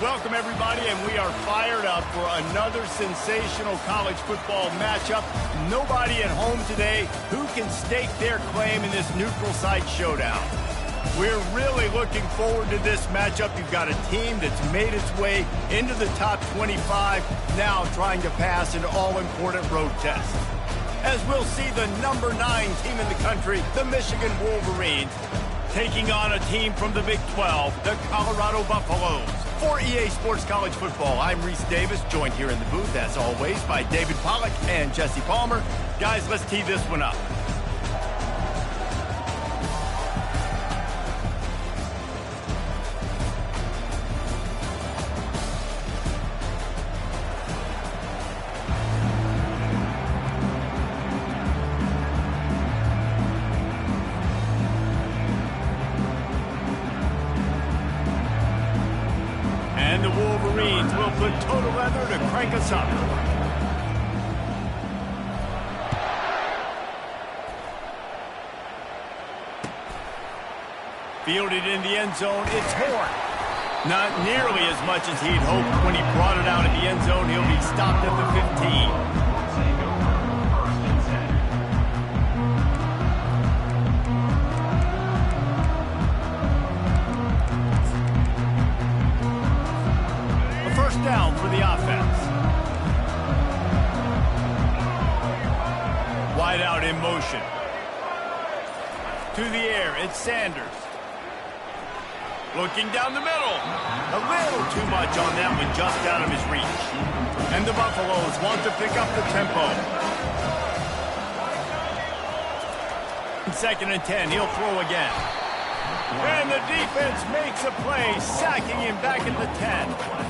Welcome, everybody, and we are fired up for another sensational college football matchup. Nobody at home today who can stake their claim in this neutral site showdown. We're really looking forward to this matchup. You've got a team that's made its way into the top 25, now trying to pass an all-important road test. As we'll see the number 9 team in the country, the Michigan Wolverines, taking on a team from the Big 12, the Colorado Buffaloes. For EA Sports College Football, I'm Reese Davis, joined here in the booth, as always, by David Pollack and Jesse Palmer. Guys, let's tee this one up. And the Wolverines will put total leather to crank us up. Fielded in the end zone, it's Horn. Not nearly as much as he'd hoped when he brought it out in the end zone. He'll be stopped at the 15. Down for the offense. Wide out in motion. To the air, it's Sanders. Looking down the middle. A little too much on that one, just out of his reach. And the Buffaloes want to pick up the tempo. 2nd and 10, he'll throw again. And the defense makes a play, sacking him back at the 10.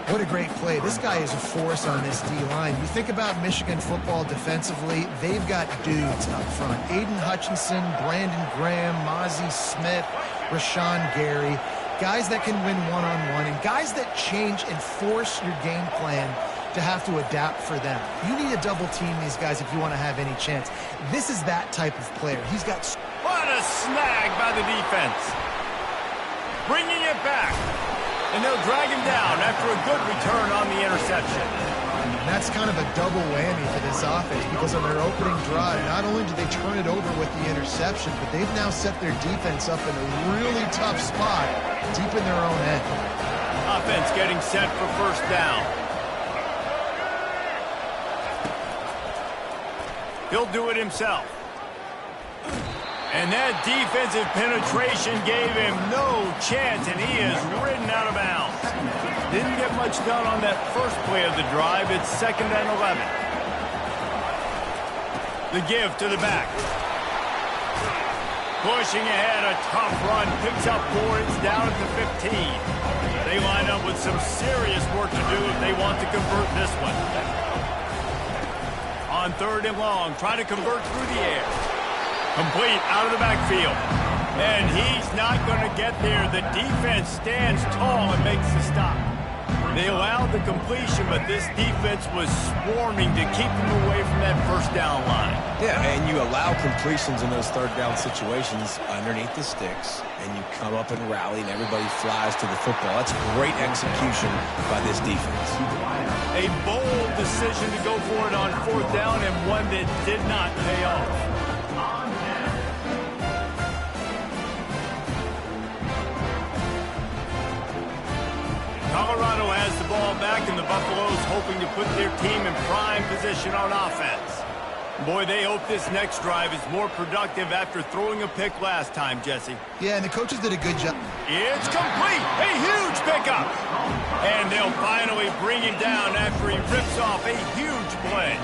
What a great play. This guy is a force on this D-line. You think about Michigan football defensively, they've got dudes up front. Aiden Hutchinson, Brandon Graham, Mozzie Smith, Rashawn Gary. Guys that can win one-on-one and guys that change and force your game plan to have to adapt for them. You need to double team these guys if you want to have any chance. This is that type of player. He's got... What a snag by the defense. Bringing it back. And they'll drag him down after a good return on the interception. And that's kind of a double whammy for this offense because on their opening drive, not only did they turn it over with the interception, but they've now set their defense up in a really tough spot deep in their own end. Offense getting set for first down. He'll do it himself. And that defensive penetration gave him no chance, and he is ridden out of bounds. Didn't get much done on that first play of the drive. It's 2nd and 11. The give to the back. Pushing ahead, a tough run. Picks up 4. It's down at the 15. They line up with some serious work to do if they want to convert this one. On 3rd and long, trying to convert through the air. Complete out of the backfield. And he's not going to get there. The defense stands tall and makes the stop. They allowed the completion, but this defense was swarming to keep them away from that first down line. Yeah, and you allow completions in those 3rd down situations underneath the sticks, and you come up and rally, and everybody flies to the football. That's great execution by this defense. A bold decision to go for it on 4th down, and one that did not pay off. Colorado has the ball back, and the Buffaloes hoping to put their team in prime position on offense. Boy, they hope this next drive is more productive after throwing a pick last time, Jesse. Yeah, and the coaches did a good job. It's complete! A huge pickup! And they'll finally bring him down after he rips off a huge play.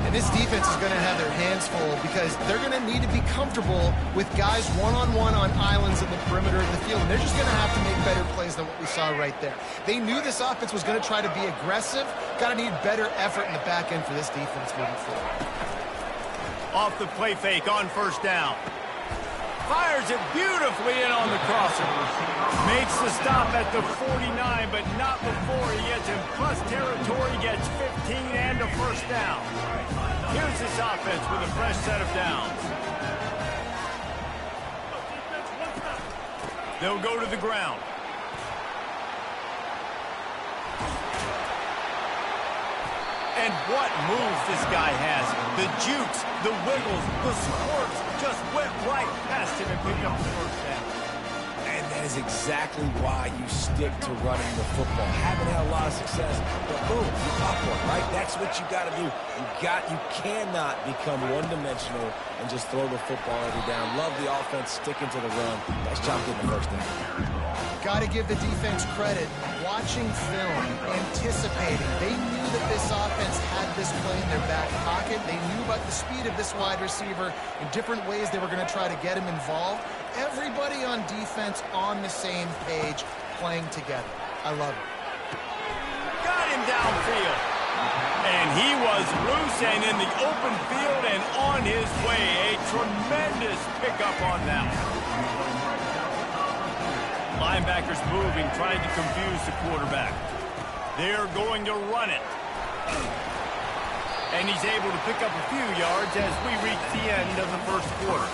And this defense is going to have their hands full because they're going to need to be comfortable with guys one-on-one on islands in the perimeter of the field. And they're just going to have to make better plays than what we saw right there. They knew this offense was going to try to be aggressive. Got to need better effort in the back end for this defense moving forward. Off the play fake on 1st down. Fires it beautifully in on the crosser. Makes the stop at the 49, but not before he gets in plus territory, gets 15 and a 1st down. Here's this offense with a fresh set of downs. They'll go to the ground. And what moves this guy has. The jukes, the wiggles, the squirts just went right past him and picked up the first down. And that is exactly why you stick to running the football. Haven't had a lot of success, but boom, you pop one, right? That's what you got to do. You cannot become one-dimensional and just throw the football every down. Love the offense sticking to the run. Nice job getting the first down. Got to give the defense credit. Watching film, anticipating. They knew that this offense had this play in their back pocket. They knew about the speed of this wide receiver in different ways they were going to try to get him involved. Everybody on defense on the same page, playing together. I love it. Got him downfield. And he was loose and in the open field and on his way. A tremendous pickup on that one. Linebackers moving, trying to confuse the quarterback. They're going to run it. And he's able to pick up a few yards as we reach the end of the first quarter.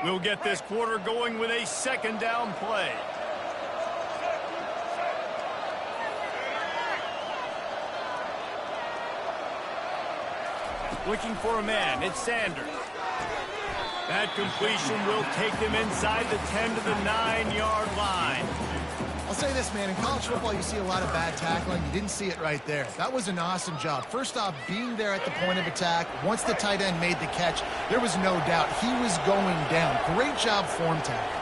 We'll get this quarter going with a second down play. Looking for a man. It's Sanders. That completion will take them inside the 10 to the 9-yard line. I'll say this, man. In college football, you see a lot of bad tackling. You didn't see it right there. That was an awesome job. First off, being there at the point of attack. Once the tight end made the catch, there was no doubt he was going down. Great job form tackle.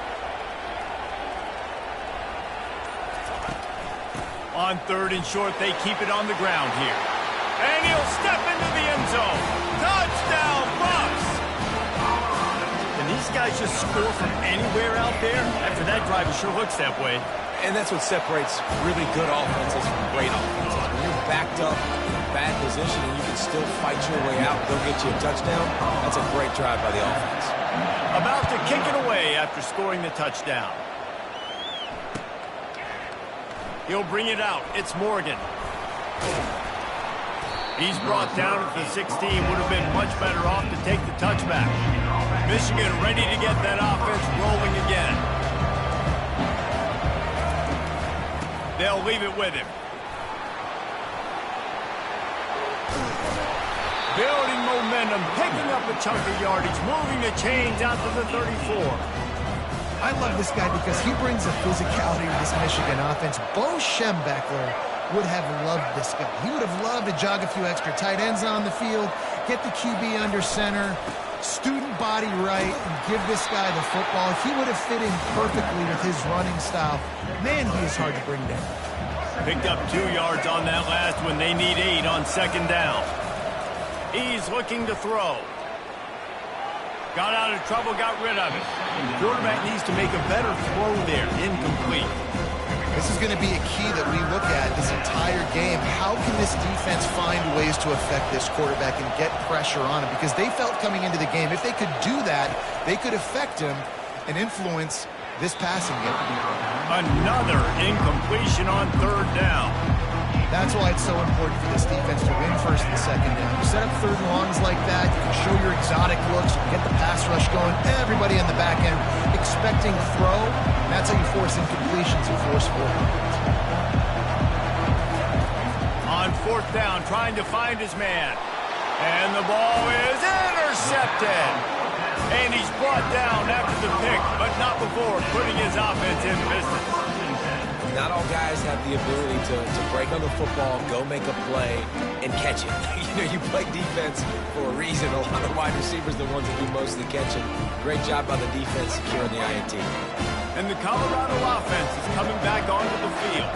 On third and short, they keep it on the ground here. And he'll step into the end zone. Touchdown, Bucks! And these guys just score from anywhere out there. After that drive, it sure looks that way. And that's what separates really good offenses from great offenses. When you're backed up in a bad position and you can still fight your way out and go get you a touchdown, that's a great drive by the offense. About to kick it away after scoring the touchdown. He'll bring it out. It's Morgan. He's brought down at the 16. Would have been much better off to take the touchback. Michigan ready to get that offense rolling again. They'll leave it with him. Building momentum, picking up a chunk of yardage, moving the chains out to the 34. I love this guy because he brings a physicality to this Michigan offense. Bo Schembechler would have loved this guy. He would have loved to jog a few extra tight ends on the field, get the QB under center, student body right, and give this guy the football. He would have fit in perfectly with his running style. Man, he is hard to bring down. Picked up 2 yards on that last one. They need 8 on second down. He's looking to throw. Got out of trouble, got rid of it. The quarterback needs to make a better throw there. Incomplete. This is going to be a key that we look at this entire game. How can this defense find ways to affect this quarterback and get pressure on him? Because they felt coming into the game, if they could do that, they could affect him and influence this passing game. Another incompletion on third down. That's why it's so important for this defense to win first and second down. You set up third and longs like that, you can show your exotic looks, you can get the pass rush going, everybody in the back end expecting throw. That's how you force incompletions and force forward. On fourth down, trying to find his man. And the ball is intercepted. And he's brought down after the pick, but not before putting his offense in business. Not all guys have the ability to break on the football, go make a play, and catch it. You play defense for a reason. A lot of wide receivers are the ones that do most of the catching. Great job by the defense securing the INT. And the Colorado offense is coming back onto the field.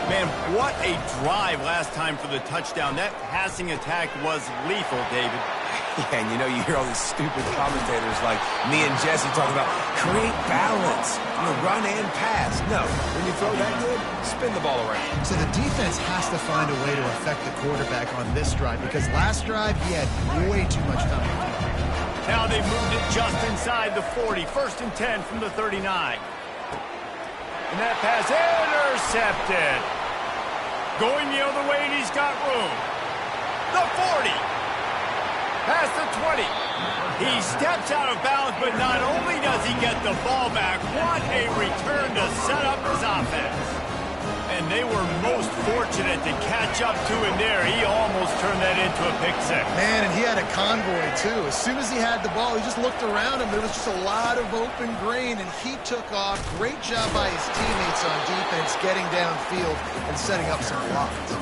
Man, what a drive last time for the touchdown. That passing attack was lethal, David. Yeah, and you hear all these stupid commentators like me and Jesse talking about create balance, run and pass. No, when you throw that good, spin the ball around. So the defense has to find a way to affect the quarterback on this drive because last drive he had way too much time. Now they've moved it just inside the 40. First and 10 from the 39. And that pass intercepted. Going the other way, and he's got room. The 40. Past the 20. He steps out of bounds, but not only does he get the ball back, what a return to set up his offense. And they were most fortunate to catch up to him there. He almost turned that into a pick six. Man, and he had a convoy, too. As soon as he had the ball, he just looked around him. There was just a lot of open green, and he took off. Great job by his teammates on defense, getting downfield and setting up some blocks.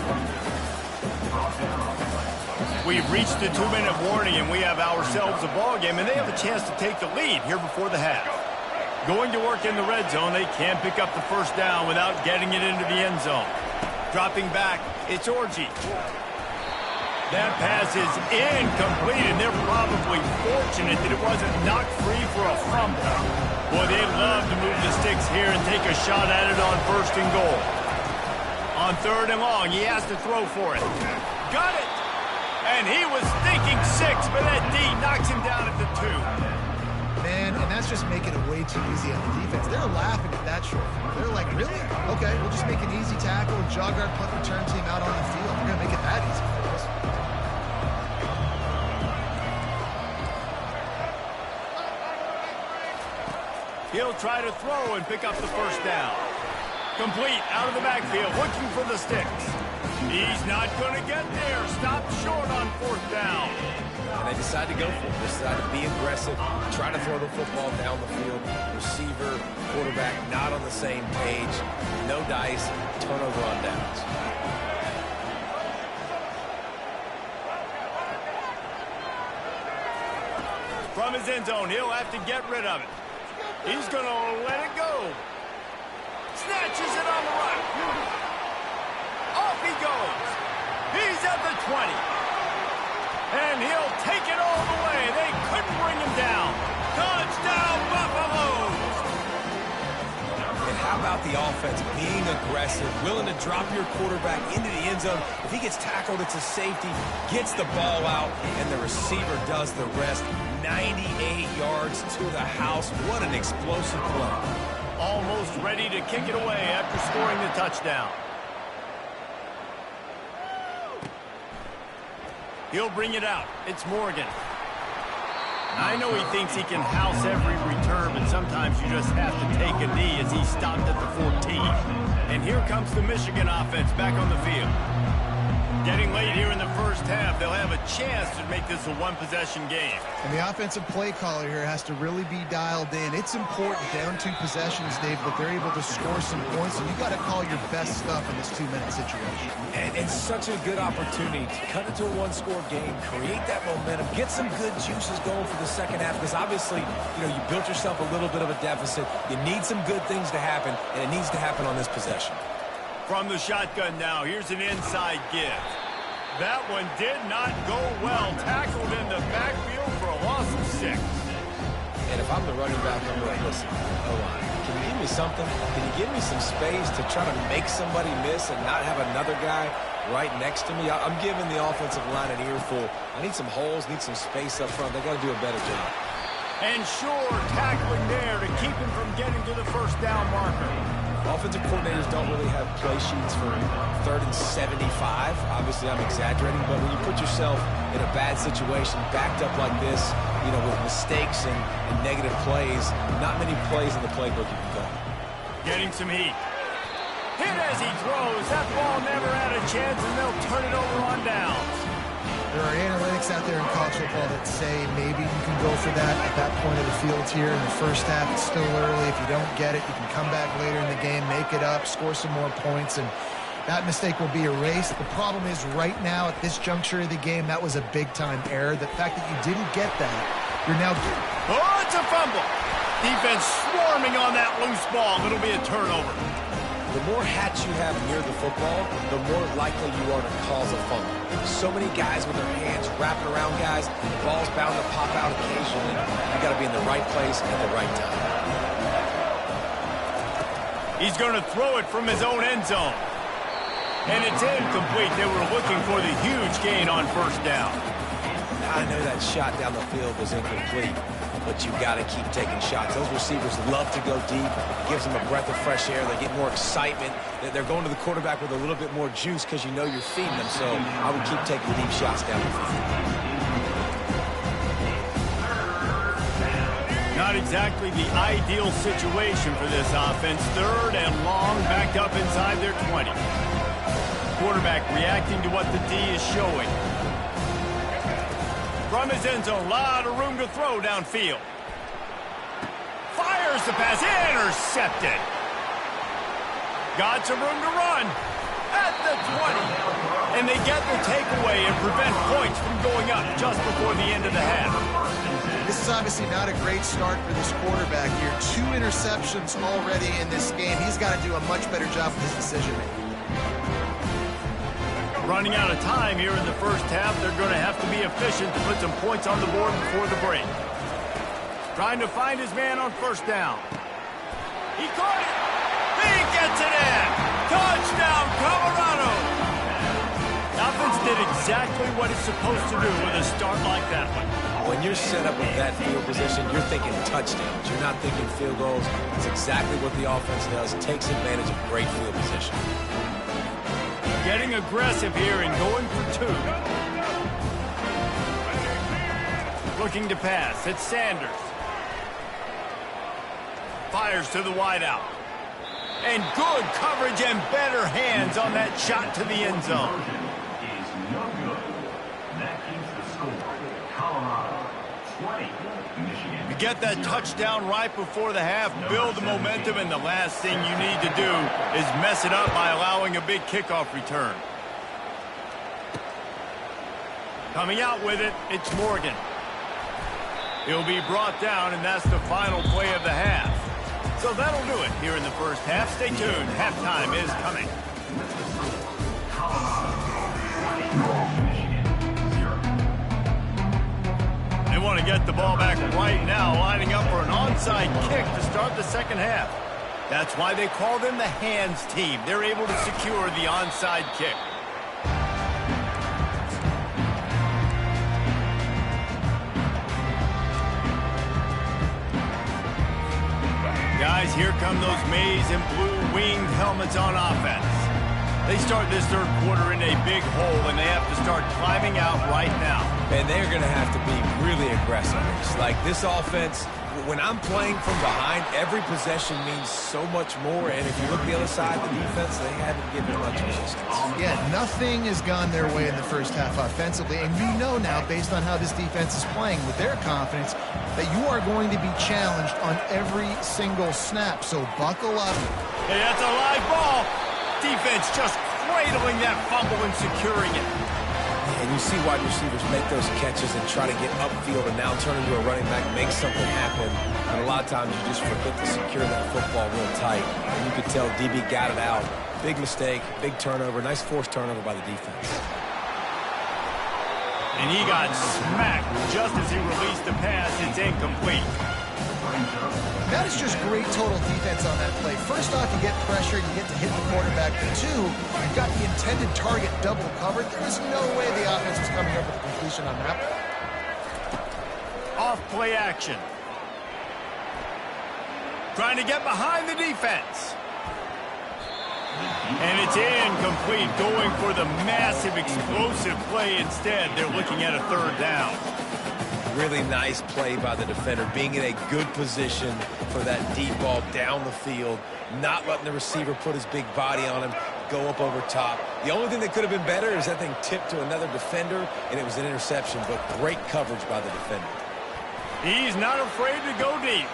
We've reached the 2-minute warning, and we have ourselves a ball game, and they have a chance to take the lead here before the half. Going to work in the red zone, they can't pick up the first down without getting it into the end zone. Dropping back, it's Orji. That pass is incomplete, and they're probably fortunate that it wasn't knocked free for a fumble. Boy, they'd love to move the sticks here and take a shot at it on 1st and goal. On 3rd and long, he has to throw for it. Got it! And he was thinking 6, but that D knocks him down at the 2. Man, and that's just making it way too easy on the defense. They're laughing at that short. They're like, really? Okay, we'll just make an easy tackle and jog our punt return team out on the field. We're going to make it that easy for us. He'll try to throw and pick up the first down. Complete out of the backfield, looking for the sticks. He's not going to get there. Stopped short on 4th down. And they decide to go for it. They decide to be aggressive, try to throw the football down the field. Receiver, quarterback, not on the same page. No dice, turnover on downs. From his end zone, he'll have to get rid of it. He's going to let it go. Snatches it on the run. Off he goes. He's at the 20. And he'll take it all the way. They couldn't bring him down. Touchdown, Buffaloes! And how about the offense being aggressive, willing to drop your quarterback into the end zone? If he gets tackled, it's a safety, gets the ball out, and the receiver does the rest. 98 yards to the house. What an explosive play. Almost ready to kick it away after scoring the touchdown. He'll bring it out. It's Morgan. I know he thinks he can house every return, but sometimes you just have to take a knee as he stopped at the 14. And here comes the Michigan offense back on the field. Getting late here in the first half, they'll have a chance to make this a one-possession game. And the offensive play caller here has to really be dialed in. It's important down 2 possessions, Dave, but they're able to score some points, and you got to call your best stuff in this 2-minute situation. And it's such a good opportunity to cut into a one-score game, create that momentum, get some good juices going for the second half, because obviously, you built yourself a little bit of a deficit. You need some good things to happen, and it needs to happen on this possession. From the shotgun now, here's an inside give. That one did not go well. Tackled in the backfield for a loss of 6. And if I'm the running back, I'm like, listen, O-line, can you give me something? Can you give me some space to try to make somebody miss and not have another guy right next to me? I'm giving the offensive line an earful. I need some holes, need some space up front. They got to do a better job. And sure, tackling there to keep him from getting to the first down marker. Offensive coordinators don't really have play sheets for 3rd and 75. Obviously, I'm exaggerating, but when you put yourself in a bad situation, backed up like this, with mistakes and negative plays, not many plays in the playbook you can go. Getting some heat. Hit as he throws. That ball never had a chance, and they'll turn it over on downs. There are analytics out there in college football that say maybe you can go for that at that point of the field here in the first half. It's still early. If you don't get it, you can come back later in the game, make it up, score some more points, and that mistake will be erased. The problem is right now at this juncture of the game, that was a big-time error. The fact that you didn't get that, you're now... Oh, it's a fumble. Defense swarming on that loose ball. It'll be a turnover. The more hats you have near the football, the more likely you are to cause a fumble. So many guys with their hands wrapped around guys, the ball's bound to pop out occasionally. You got to be in the right place at the right time. He's going to throw it from his own end zone. And it's incomplete. They were looking for the huge gain on 1st down. I know that shot down the field was incomplete, but you got to keep taking shots. Those receivers love to go deep. It gives them a breath of fresh air. They get more excitement. They're going to the quarterback with a little bit more juice because you know you're feeding them. So I would keep taking deep shots down the field. Not exactly the ideal situation for this offense. 3rd and long, backed up inside their 20. Quarterback reacting to what the D is showing. From his end zone, a lot of room to throw downfield. Fires the pass, intercepted. Got some room to run at the 20. And they get the takeaway and prevent points from going up just before the end of the half. This is obviously not a great start for this quarterback here. 2 interceptions already in this game. He's got to do a much better job with his decision-making. Running out of time here in the first half. They're going to have to be efficient to put some points on the board before the break. Trying to find his man on 1st down. He caught it. He gets it in. Touchdown, Colorado. Offense did exactly what it's supposed to do with a start like that one. When you're set up with that field position, you're thinking touchdowns. You're not thinking field goals. It's exactly what the offense does. Takes advantage of great field position. Getting aggressive here and going for 2. Looking to pass. It's Sanders. Fires to the wideout. And good coverage and better hands on that shot to the end zone. You get that touchdown right before the half, build the momentum, and the last thing you need to do is mess it up by allowing a big kickoff return. Coming out with it, it's Morgan. He'll be brought down, and that's the final play of the half. So that'll do it here in the first half. Stay tuned. Halftime is coming. They want to get the ball back right now, lining up for an onside kick to start the second half. That's why they call them the hands team. They're able to secure the onside kick. Guys, here come those maize and blue winged helmets on offense. They start this third quarter in a big hole, and they have to start climbing out right now. And they're going to have to be really aggressive. It's like this offense, when I'm playing from behind, every possession means so much more. And if you look the other side of the defense, they haven't given much resistance. Yeah, nothing has gone their way in the first half offensively. And you know now, based on how this defense is playing with their confidence, that you are going to be challenged on every single snap. So buckle up. Hey, that's a live ball. Defense just cradling that fumble and securing it. And you see wide receivers make those catches and try to get upfield and now turn into a running back, make something happen. And a lot of times you just forget to secure that football real tight. And you could tell DB got it out. Big mistake, big turnover, nice forced turnover by the defense. And he got smacked just as he released the pass. It's incomplete. That is just great total defense on that play. First off, you get pressure, you get to hit the quarterback. But 2, you've got the intended target double covered. There was no way the offense was coming up with a completion on that. Off play action. Trying to get behind the defense. And it's incomplete, going for the massive explosive play instead. They're looking at a 3rd down. Really nice play by the defender, being in a good position for that deep ball down the field, not letting the receiver put his big body on him, go up over top. The only thing that could have been better is that thing tipped to another defender, and it was an interception, but great coverage by the defender. He's not afraid to go deep.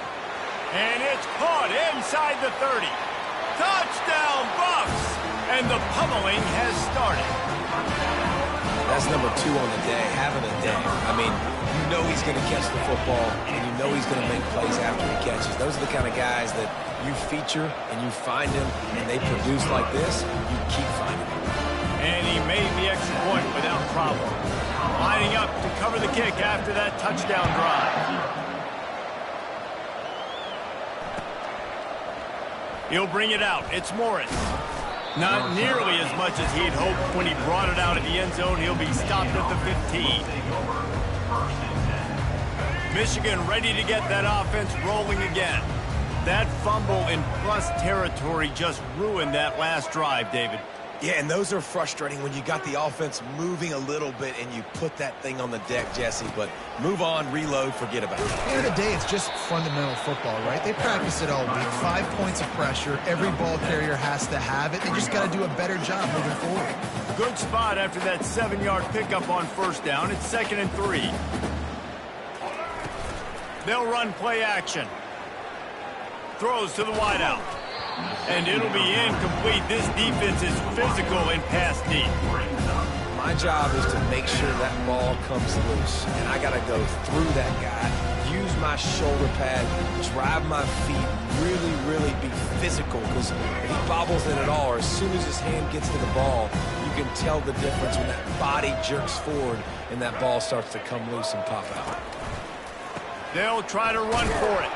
And it's caught inside the 30. Touchdown, Buffs! And the pummeling has started. That's number 2 on the day, having a day. I mean, you know he's going to catch the football, and you know he's going to make plays after he catches. Those are the kind of guys that you feature and you find him, and they produce like this, you keep finding him. And he made the extra point without problem. Lining up to cover the kick after that touchdown drive. He'll bring it out. It's Morris. Not nearly as much as he'd hoped when he brought it out of the end zone. He'll be stopped at the 15. Michigan ready to get that offense rolling again. That fumble in plus territory just ruined that last drive, David. Yeah, and those are frustrating when you got the offense moving a little bit and you put that thing on the deck, Jesse. But move on, reload, forget about it. At the end of the day, it's just fundamental football, right? They practice it all week. 5 points of pressure. Every ball carrier has to have it. They just got to do a better job moving forward. Good spot after that 7-yard pickup on first down. It's 2nd and 3. They'll run play action. Throws to the wideout. And it'll be incomplete. This defense is physical in pass deep. My job is to make sure that ball comes loose. And I got to go through that guy, use my shoulder pad, drive my feet, really be physical. Because if he bobbles it at all, or as soon as his hand gets to the ball, you can tell the difference when that body jerks forward and that ball starts to come loose and pop out. They'll try to run for it.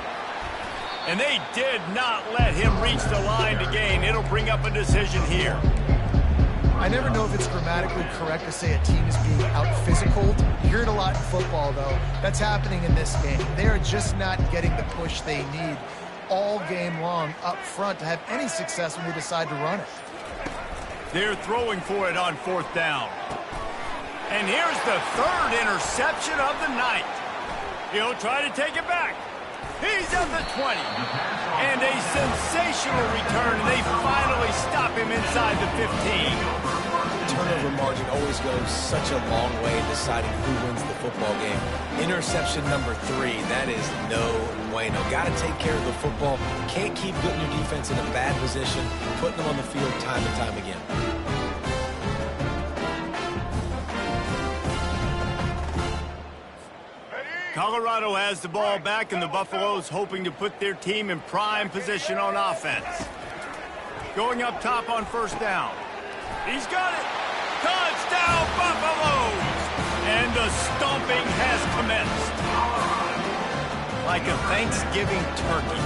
And they did not let him reach the line to gain. It'll bring up a decision here. I never know if it's grammatically correct to say a team is being out-physicaled. You hear it a lot in football, though. That's happening in this game. They are just not getting the push they need all game long up front to have any success when they decide to run it. They're throwing for it on 4th down. And here's the 3rd interception of the night. He'll try to take it back. He's at the 20. And a sensational return. They finally stop him inside the 15. Turnover margin always goes such a long way in deciding who wins the football game. Interception number 3, that is no bueno. Got to take care of the football. Can't keep putting your defense in a bad position, putting them on the field time and time again. Colorado has the ball back, and the Buffaloes hoping to put their team in prime position on offense. Going up top on 1st down. He's got it. Touchdown, Buffaloes! And the stomping has commenced. Like a Thanksgiving turkey.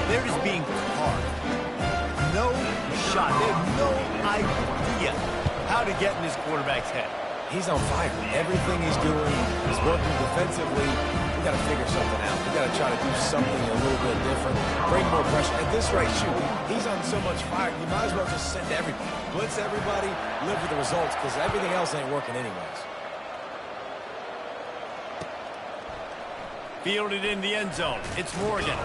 They're just being carved. No shot. They have no idea how to get in this quarterback's head. He's on fire. Everything he's doing is working defensively. We got to figure something out. We got to try to do something a little bit different. Bring more pressure. At this rate, shoot, he's on so much fire. You might as well just send everybody. Blitz everybody, live with the results, because everything else ain't working anyways. Fielded in the end zone. It's Morgan.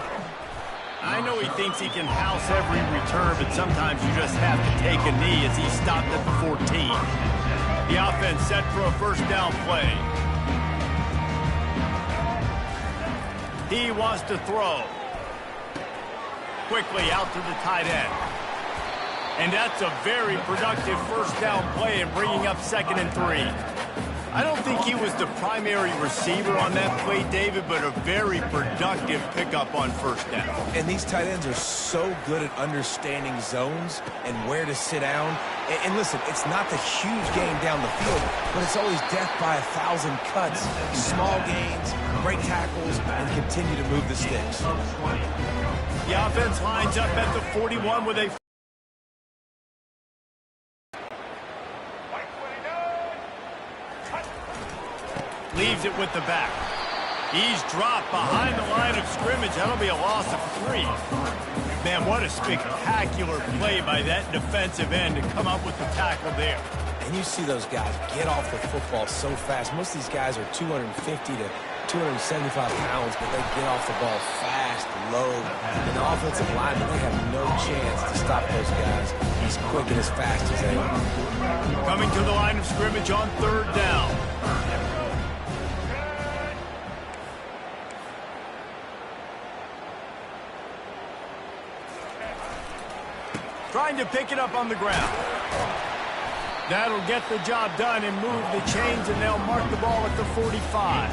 I know he thinks he can house every return, but sometimes you just have to take a knee as he stopped at the 14. The offense set for a 1st down play. He wants to throw. Quickly out to the tight end. And that's a very productive 1st down play and bringing up 2nd and 3. I don't think he was the primary receiver on that play, David, but a very productive pickup on 1st down. And these tight ends are so good at understanding zones and where to sit down. And listen, it's not the huge game down the field, but it's always death by 1,000 cuts, small gains, break tackles, and continue to move the sticks. The offense lines up at the 41 with a leaves it with the back. He's dropped behind the line of scrimmage. That'll be a loss of 3. Man, what a spectacular play by that defensive end to come up with the tackle there. And you see those guys get off the football so fast. Most of these guys are 250 to 275 pounds, but they get off the ball fast, low. And the offensive linemen, they have no chance to stop those guys as quick and as fast as they are. Coming to the line of scrimmage on 3rd down. Trying to pick it up on the ground. That'll get the job done and move the chains, and they'll mark the ball at the 45.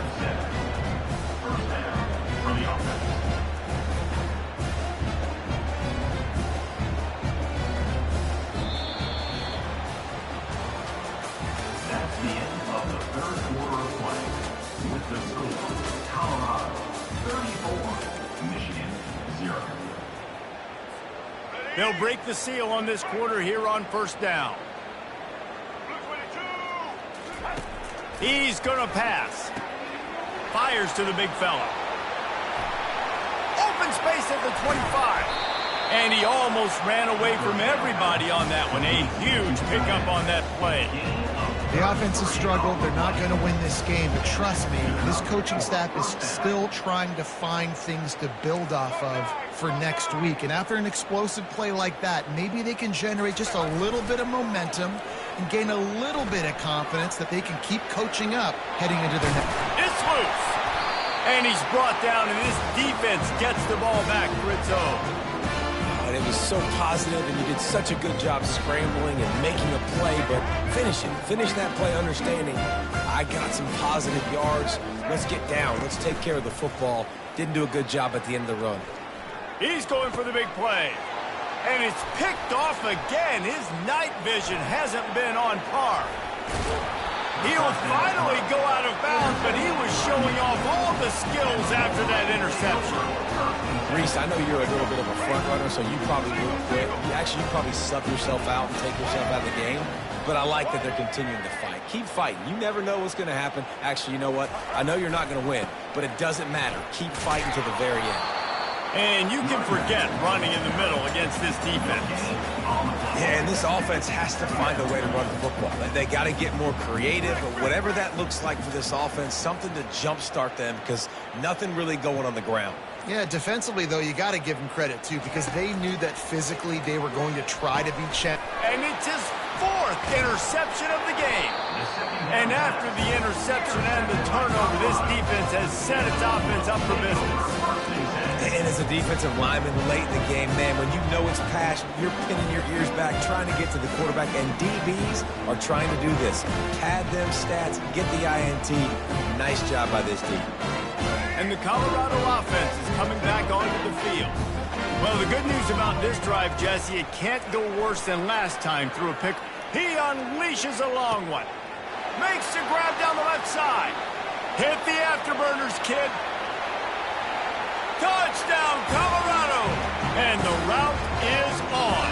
That's the end of the 3rd quarter of play. With the score, Colorado 34, Michigan 0. They'll break the seal on this quarter here on 1st down. He's going to pass. Fires to the big fella. Open space at the 25. And he almost ran away from everybody on that one. A huge pickup on that play. The offense has struggled. They're not going to win this game. But trust me, this coaching staff is still trying to find things to build off of for next week. And after an explosive play like that, maybe they can generate just a little bit of momentum and gain a little bit of confidence that they can keep coaching up heading into their next. It's loose. And he's brought down, and this defense gets the ball back for its own. And it was so positive, and you did such a good job scrambling and making a play, but finish it. Finish that play understanding, I got some positive yards. Let's get down. Let's take care of the football. Didn't do a good job at the end of the run. He's going for the big play. And it's picked off again. His night vision hasn't been on par. He'll finally go out of bounds, but he was showing off all the skills after that interception. Reese, I know you're a little bit of a front runner, so you probably will quit. You probably sub yourself out and take yourself out of the game. But I like that they're continuing to fight. Keep fighting. You never know what's going to happen. Actually, you know what? I know you're not going to win, but it doesn't matter. Keep fighting to the very end. And you can forget running in the middle against this defense. Yeah, and this offense has to find a way to run the football. They got to get more creative, but whatever that looks like for this offense, something to jumpstart them because nothing really going on the ground. Yeah, defensively, though, you got to give them credit, too, because they knew that physically they were going to try to be checked. And it's his fourth interception of the game. And after the interception and the turnover, this defense has set its offense up for business. And as a defensive lineman late in the game, man, when you know it's past, you're pinning your ears back, trying to get to the quarterback, and DBs are trying to do this. Pad them stats, get the INT. Nice job by this team. And the Colorado offense is coming back onto the field. Well, the good news about this drive, Jesse, it can't go worse than last time through a pick. He unleashes a long one. Makes the grab down the left side. Hit the afterburners, kid. Touchdown, Colorado! And the route is on.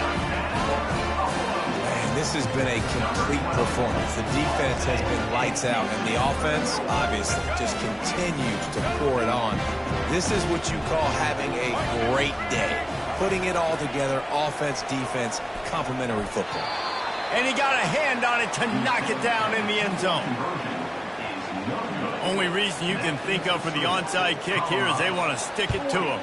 Man, this has been a complete performance. The defense has been lights out, and the offense, obviously, just continues to pour it on. This is what you call having a great day. Putting it all together, offense, defense, complementary football. And he got a hand on it to knock it down in the end zone. Only reason you can think of for the onside kick here is they want to stick it to him.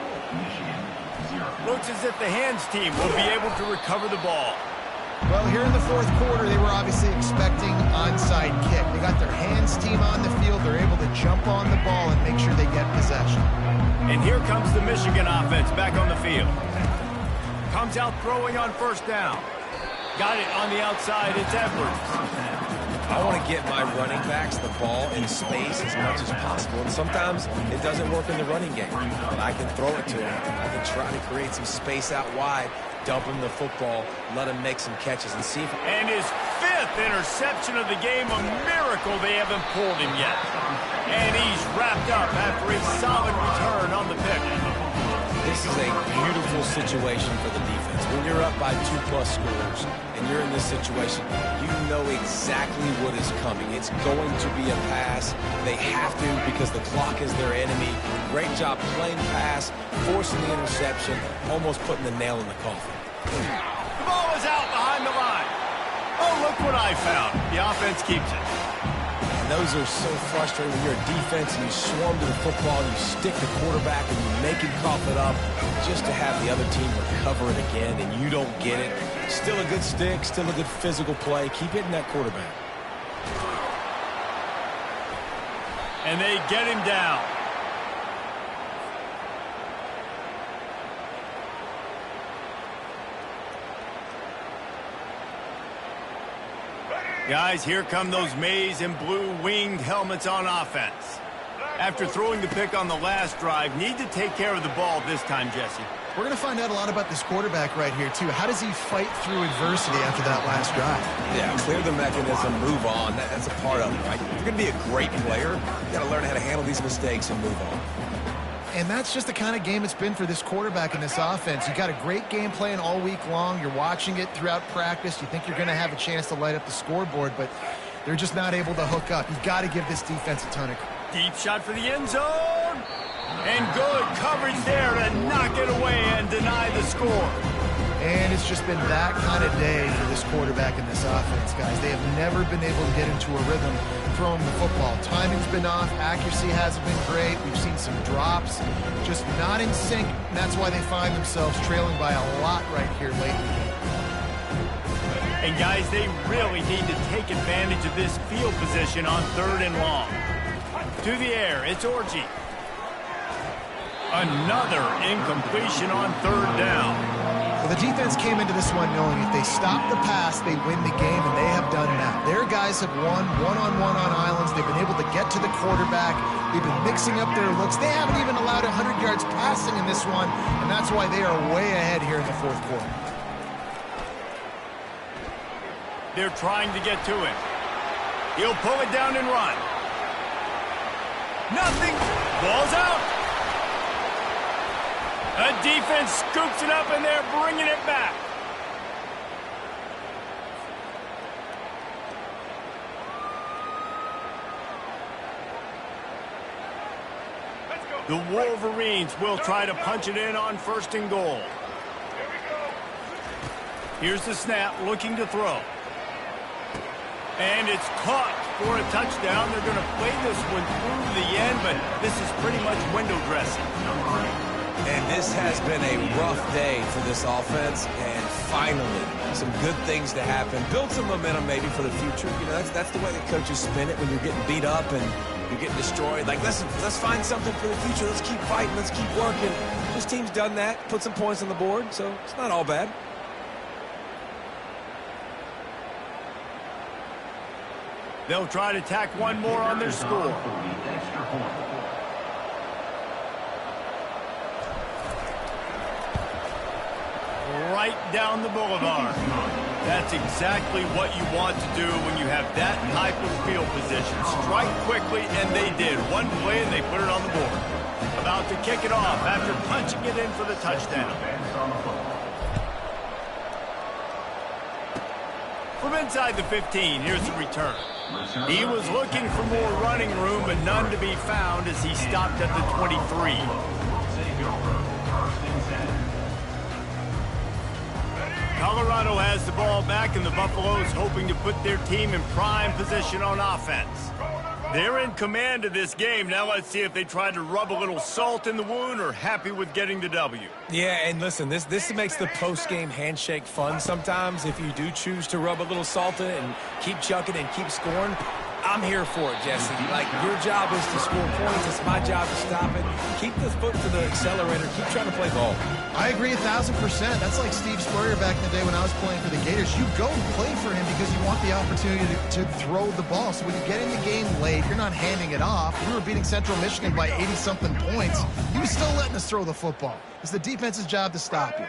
Looks as if the hands team will be able to recover the ball. Well, here in the fourth quarter, they were obviously expecting onside kick. They got their hands team on the field. They're able to jump on the ball and make sure they get possession. And here comes the Michigan offense back on the field. Comes out throwing on first down. Got it on the outside. It's Edwards. I want to get my running backs the ball in space as much as possible. And sometimes it doesn't work in the running game. But I can throw it to him. I can try to create some space out wide, dump him the football, let him make some catches and see if... And his fifth interception of the game, a miracle they haven't pulled him yet. And he's wrapped up after a solid return on the pick. This is a beautiful situation for the defense. When you're up by 2+ scores and you're in this situation, you know exactly what is coming. It's going to be a pass. They have to because the clock is their enemy. Great job playing pass, forcing the interception, almost putting the nail in the coffin. The ball is out behind the line. Oh, look what I found. The offense keeps it. And those are so frustrating when you're a defense and you swarm to the football and you stick the quarterback and you make him cough it up just to have the other team recover it again and you don't get it. Still a good stick, still a good physical play. Keep hitting that quarterback. And they get him down. Guys, here come those maize and blue winged helmets on offense. After throwing the pick on the last drive, need to take care of the ball this time, Jesse. We're going to find out a lot about this quarterback right here, too. How does he fight through adversity after that last drive? Yeah, clear the mechanism, move on. That's a part of it, right? If you're going to be a great player, you got to learn how to handle these mistakes and move on. And that's just the kind of game it's been for this quarterback in this offense. You got a great game plan all week long. You're watching it throughout practice. You think you're going to have a chance to light up the scoreboard, but they're just not able to hook up. You got to give this defense a ton of credit. Deep shot for the end zone. And good coverage there to knock it away and deny the score. And it's just been that kind of day for this quarterback and this offense, guys. They have never been able to get into a rhythm throwing the football. Timing's been off. Accuracy hasn't been great. We've seen some drops. Just not in sync, and that's why they find themselves trailing by a lot right here late in the game. And, guys, they really need to take advantage of this field position on 3rd and long. To the air, it's Orji. Another incompletion on 3rd down. Well, the defense came into this one knowing if they stop the pass, they win the game, and they have done that. Their guys have won one-on-one on islands. They've been able to get to the quarterback. They've been mixing up their looks. They haven't even allowed 100 yards passing in this one, and that's why they are way ahead here in the 4th quarter. They're trying to get to him. He'll pull it down and run. Nothing. Ball's out. A defense scoops it up, and they're bringing it back. The Wolverines will try to punch it in on 1st and goal. Here's the snap, looking to throw. And it's caught for a touchdown. They're going to play this one through the end, but this is pretty much window dressing. And this has been a rough day for this offense, and finally, some good things to happen. Build some momentum maybe for the future. You know, that's the way the coaches spin it when you're getting beat up and you're getting destroyed. Like, let's find something for the future. Let's keep fighting. Let's keep working. This team's done that, put some points on the board, so it's not all bad. They'll try to tack one more on their score. Right down the boulevard. That's exactly what you want to do when you have that type of field position. Strike quickly, and they did. One play, and they put it on the board. About to kick it off after punching it in for the touchdown. From inside the 15, here's the return. He was looking for more running room, but none to be found as he stopped at the 23. Colorado has the ball back, and the Buffaloes hoping to put their team in prime position on offense. They're in command of this game. Now let's see if they try to rub a little salt in the wound or happy with getting the W. Yeah, and listen, this makes the post-game handshake fun sometimes if you do choose to rub a little salt in and keep chucking and keep scoring. I'm here for it, Jesse. Like, your job is to score points. It's my job to stop it. Keep the foot to the accelerator. Keep trying to play ball. I agree 1,000%. That's like Steve Spurrier back in the day when I was playing for the Gators. You go and play for him because you want the opportunity to throw the ball. So when you get in the game late, you're not handing it off. We were beating Central Michigan by 80-something points. He was still letting us throw the football. It's the defense's job to stop you.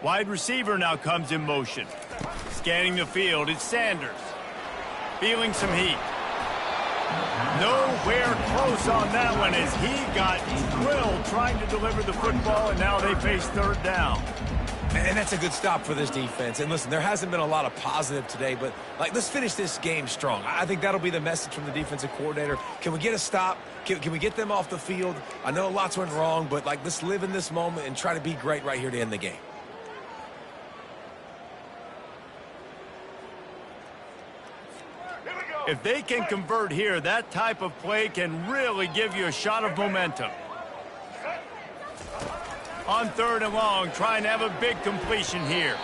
Wide receiver now comes in motion. Scanning the field, it's Sanders. Feeling some heat. Nowhere close on that one as he got drilled trying to deliver the football, and now they face 3rd down. And that's a good stop for this defense. And listen, there hasn't been a lot of positive today, but like, let's finish this game strong. I think that'll be the message from the defensive coordinator. Can we get a stop? Can we get them off the field? I know lots went wrong, but like, let's live in this moment and try to be great right here to end the game. If they can convert here, that type of play can really give you a shot of momentum. On 3rd and long, trying to have a big completion here.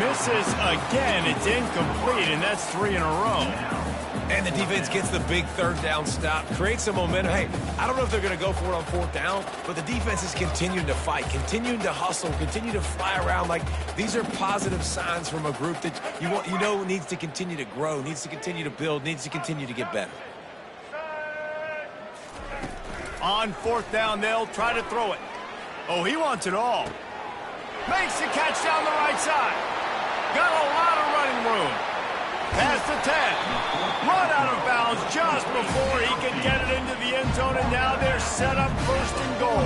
Misses again. It's incomplete, and that's 3 in a row. And the defense gets the big 3rd down stop, creates some momentum. Hey, I don't know if they're going to go for it on 4th down, but the defense is continuing to fight, continuing to hustle, continue to fly around. Like, these are positive signs from a group that you know needs to continue to grow, needs to continue to build, needs to continue to get better. On 4th down, they'll try to throw it. Oh, he wants it all. Makes the catch down the right side. Got a lot of running room. Past the 10. Run out of bounds just before he can get it into the end zone, and now they're set up 1st and goal.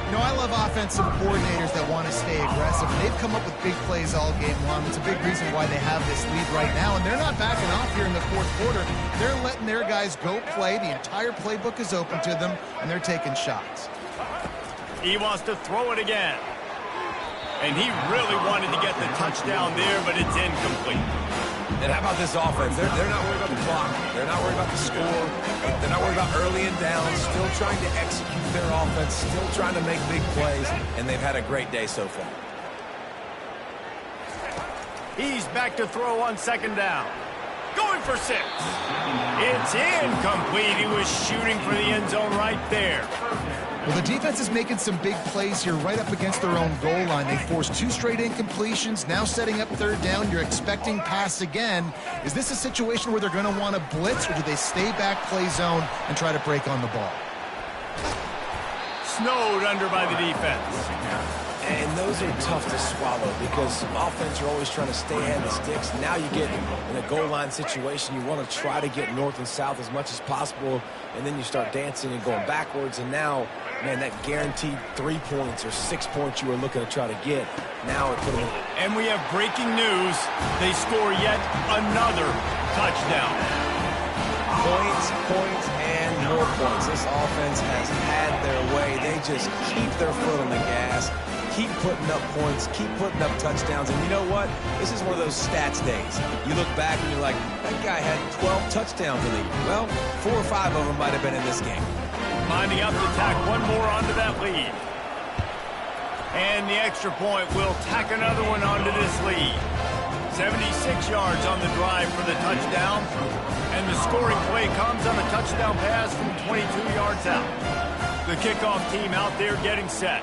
You know, I love offensive coordinators that want to stay aggressive. They've come up with big plays all game long. It's a big reason why they have this lead right now, and they're not backing off here in the 4th quarter. They're letting their guys go play. The entire playbook is open to them, and they're taking shots. He wants to throw it again. And he really wanted to get the touchdown there, but it's incomplete. And how about this offense? They're not worried about the clock. They're not worried about the score. They're not worried about early and down. Still trying to execute their offense. Still trying to make big plays. And they've had a great day so far. He's back to throw on second down. Going for 6. It's incomplete. He was shooting for the end zone right there. Well, the defense is making some big plays here right up against their own goal line. They forced 2 straight incompletions, now setting up third down. You're expecting pass again. Is this a situation where they're going to want to blitz, or do they stay back, play zone, and try to break on the ball? Snowed under by the defense. And those are tough to swallow because offense are always trying to stay ahead of the sticks. Now you get in a goal line situation, you want to try to get north and south as much as possible, and then you start dancing and going backwards. And now, man, that guaranteed 3 points or 6 points you were looking to try to get, now it could have been. And we have breaking news. They score yet another touchdown. Points, and more points. This offense has had their way. They just keep their foot on the gas, keep putting up points, keep putting up touchdowns. And you know what? This is one of those stats days. You look back and you're like, that guy had 12 touchdowns in the year. Well, 4 or 5 of them might have been in this game. Lining up to tack one more onto that lead. And the extra point will tack another one onto this lead. 76 yards on the drive for the touchdown. And the scoring play comes on a touchdown pass from 22 yards out. The kickoff team out there getting set.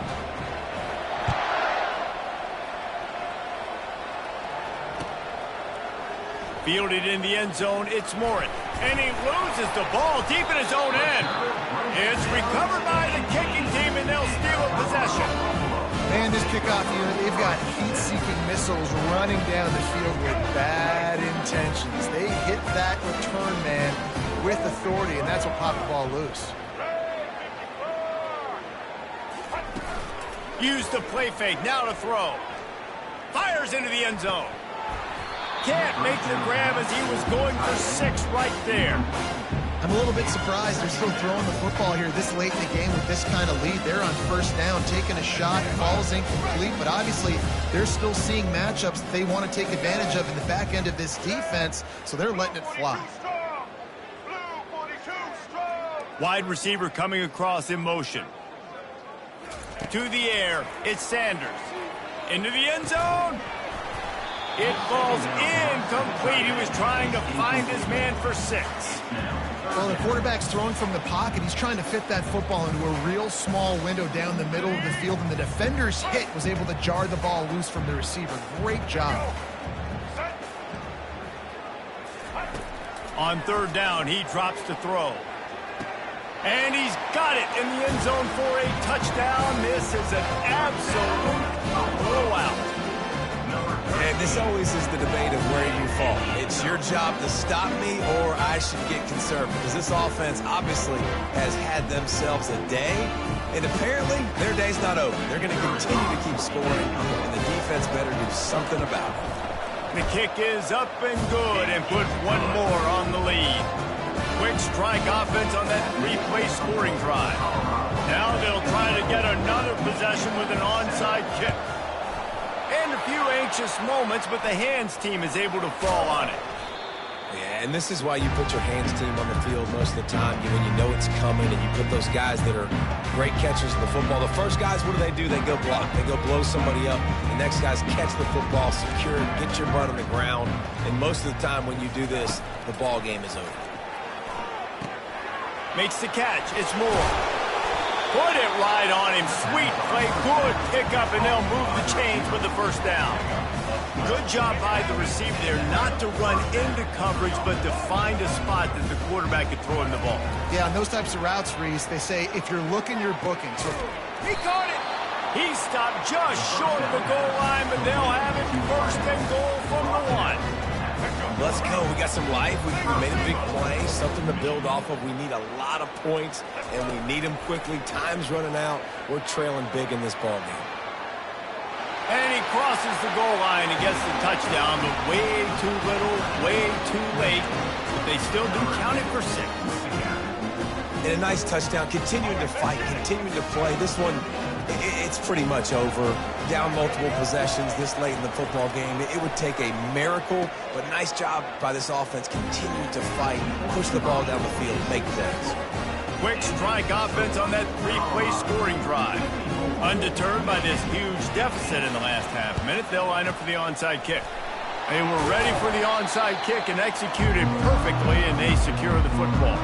Fielded in the end zone, it's Morin. And he loses the ball deep in his own end. It's recovered by the kicking team, and they'll steal a possession. Man, this kickoff here, they've got heat-seeking missiles running down the field with bad intentions. They hit that return man with authority, and that's what popped the ball loose. Use the play fake, now to throw. Fires into the end zone. Can't make the grab as he was going for 6 right there. I'm a little bit surprised they're still throwing the football here this late in the game with this kind of lead. They're on first down, taking a shot, ball's incomplete, but obviously they're still seeing matchups that they want to take advantage of in the back end of this defense, so they're letting it fly. Wide receiver coming across in motion. To the air, it's Sanders. Into the end zone. It falls incomplete. He was trying to find his man for 6. Well, the quarterback's throwing from the pocket. He's trying to fit that football into a real small window down the middle of the field, and the defender's hit was able to jar the ball loose from the receiver. Great job. On third down, he drops to throw. And he's got it in the end zone for a touchdown. This is an absolute blowout. And this always is the debate of where you fall. It's your job to stop me, or I should get concerned, because this offense obviously has had themselves a day, and apparently their day's not over. They're going to continue to keep scoring, and the defense better do something about it. The kick is up and good, and puts one more on the lead. Quick strike offense on that 3-play scoring drive. Now they'll try to get another possession with an onside kick. And a few anxious moments, but the hands team is able to fall on it. Yeah, and this is why you put your hands team on the field most of the time, when you know it's coming, and you put those guys that are great catchers of the football. The first guys, what do? They go block. They go blow somebody up. The next guys catch the football, secure, get your butt on the ground. And most of the time when you do this, the ball game is over. Makes the catch. It's Moore. Put it right on him. Sweet play. Good pickup, and they'll move the chains with the first down. Good job by the receiver there not to run into coverage, but to find a spot that the quarterback could throw him the ball. Yeah, on those types of routes, Reese, they say if you're looking, you're booking. So he caught it. He stopped just short of the goal line, but they'll have it first and goal from the 1. Let's go. We got some life. We made a big play, something to build off of. We need a lot of points, and we need them quickly. Time's running out. We're trailing big in this ball game. And he crosses the goal line and gets the touchdown, but way too little, way too late. But they still do count it for 6. And a nice touchdown, continuing to fight, continuing to play. This one It's pretty much over. Down multiple possessions this late in the football game. It would take a miracle, but nice job by this offense continuing to fight, push the ball down the field, make plays. Quick strike offense on that three-play scoring drive. Undeterred by this huge deficit in the last half minute, they'll line up for the onside kick. They were ready for the onside kick and executed perfectly, and they secure the football.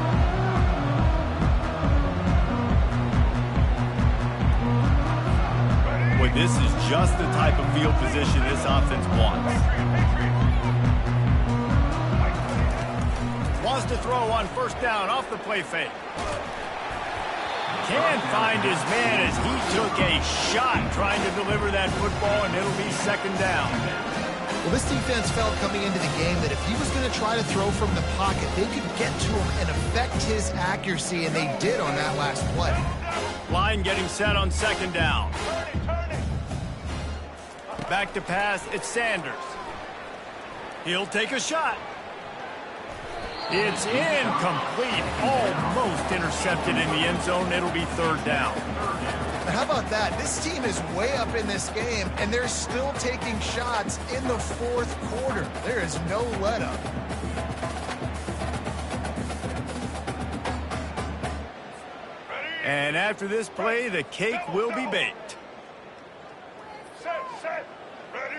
Boy, this is just the type of field position this offense wants. Wants to throw on first down off the play fake. Can't find his man as he took a shot trying to deliver that football, and it'll be second down. Well, this defense felt coming into the game that if he was going to try to throw from the pocket, they could get to him and affect his accuracy, and they did on that last play. Line getting set on second down. Back to pass, it's Sanders. He'll take a shot. It's incomplete, almost intercepted in the end zone. It'll be third down. And how about that? This team is way up in this game, and they're still taking shots in the fourth quarter. There is no let-up. And after this play, the cake will be baked. Set, ready.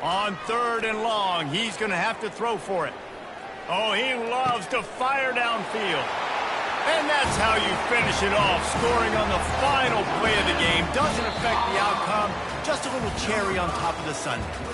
On third and long, he's going to have to throw for it. Oh, he loves to fire downfield. And that's how you finish it off, scoring on the final play of the game. Doesn't affect the outcome, just a little cherry on top of the sundae.